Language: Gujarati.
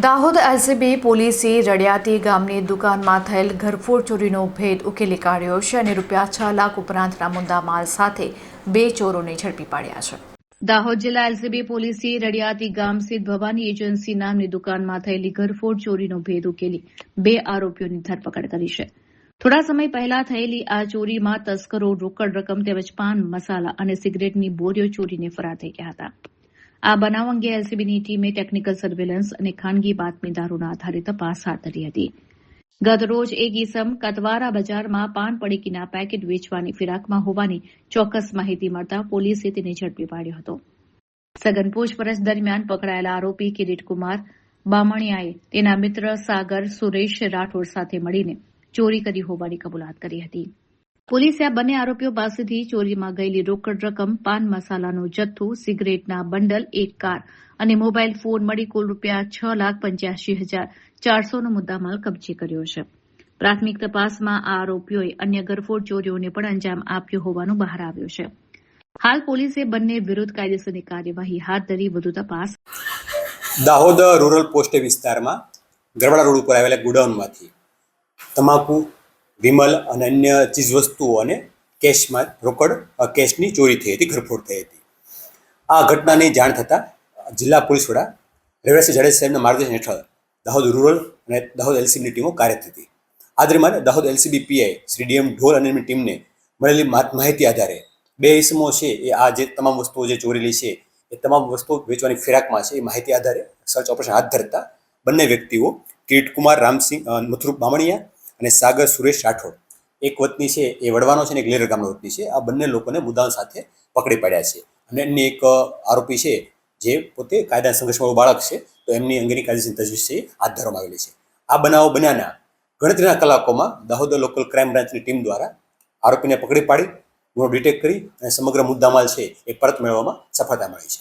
દાહોદ એલસીબી પોલીસે રડિયાતી ગામની દુકાનમાં થયેલ ઘરફોડ ચોરીનો ભેદ ઉકેલી કાઢ્યો છે અને ₹6 લાખ ઉપરાંતના મુદ્દામાલ સાથે 2 ચોરોને ઝડપી પાડ્યા છે। દાહોદ જિલ્લા એલસીબી પોલીસે રડિયાતી ગામ સ્થિત ભવાની એજન્સી નામની દુકાનમાં થયેલી ઘરફોડ ચોરીનો ભેદ ઉકેલી 2 આરોપીઓની ધરપકડ કરી છે। થોડા સમય પહેલા થયેલી આ ચોરીમાં તસ્કરો રોકડ રકમ તેમજ પાન મસાલા અને સિગરેટની બોરીઓ ચોરીને ફરાર થઈ ગયા હતા। આ બનાવ અંગે એલસીબીની ટીમે ટેકનિકલ સર્વેલન્સ અને ખાનગી બાતમીદારોના આધારે તપાસ હાથ ધરી હતી। ગતરોજ એક ઇસમ કતવારા બજારમાં પાન પડીકીના પેકેટ વેચવાની ફિરાકમાં હોવાની ચોક્કસ માહિતી મળતા પોલીસે તેને ઝડપી પાડ્યો હતો। સઘન પૂછપરછ દરમિયાન પકડાયેલા આરોપી કિરીટકુમાર બામણિયાએ તેના મિત્ર સાગર સુરેશ રાઠોડ સાથે મળીને ચોરી કરી હોવાની કબૂલાત કરી હતી। પોલીસે આ બંને આરોપીઓ પાસેથી ચોરીમાં ગયેલી રોકડ રકમ, પાન મસાલાનો જથ્થો, સિગરેટના બંડલ, એક કાર અને મોબાઈલ ફોન મળી કુલ ₹6,85,400નો મુદ્દામાલ કબજે કર્યો છે। પ્રાથમિક તપાસમાં આ આરોપીઓએ અન્ય ગરફોડ ચોરીઓને પણ અંજામ આપ્યો હોવાનું બહાર આવ્યું છે। હાલ પોલીસે બંને વિરુદ્ધ કાયદેસરની કાર્યવાહી હાથ ધરી વધુ તપાસ। દાહોદ રૂરલ પોસ્ટ વિસ્તારમાં ગરવાડા રોડ ઉપર આવેલા ગોડાઉનમાંથી તમાકુ, વિમલ અને અન્ય ચીજવસ્તુઓ અને કેશમાં રોકડ કેશની ચોરી થઈ હતી, ઘરફોડ થઈ હતી। આ ઘટનાની જાણ થતાં જિલ્લા પોલીસ વડા રેવરાજસિંહ જાડેજા સાહેબના માર્ગદર્શન હેઠળ દાહોદ રૂરલ અને દાહોદ એલસીબીની ટીમો કાર્યરત હતી। આ દરમિયાન Dahod LCB PI Shri DM ઢોલ અને એમની ટીમને મળેલી માહિતી આધારે 2 ઇસમો છે એ આ જે તમામ વસ્તુઓ જે ચોરેલી છે એ તમામ વસ્તુઓ વેચવાની ફિરાકમાં છે એ માહિતી આધારે સર્ચ ઓપરેશન હાથ ધરતા બંને વ્યક્તિઓ કિરીટકુમાર રામસિંહ મથુર બામણિયા અને સાગર સુરેશ રાઠોડ, એક વતની છે એ વડવાનો છે અને એક લેર ગામનો વતની છે, આ બંને લોકોને મુદ્દાઓ સાથે પકડી પાડ્યા છે। અને અન્ય એક આરોપી છે જે પોતે કાયદાના સંઘર્ષવાળું બાળક છે, તો એમની અંગેની કાયદેસરની તજવીજ છે હાથ ધરવામાં આવેલી છે। આ બનાવો બન્યાના ગણતરીના કલાકોમાં દાહોદ લોકલ ક્રાઇમ બ્રાન્ચની ટીમ દ્વારા આરોપીને પકડી પાડી ગુનો ડિટેક્ટ કરી અને સમગ્ર મુદ્દામાલ છે એ પરત મેળવવામાં સફળતા મળી છે।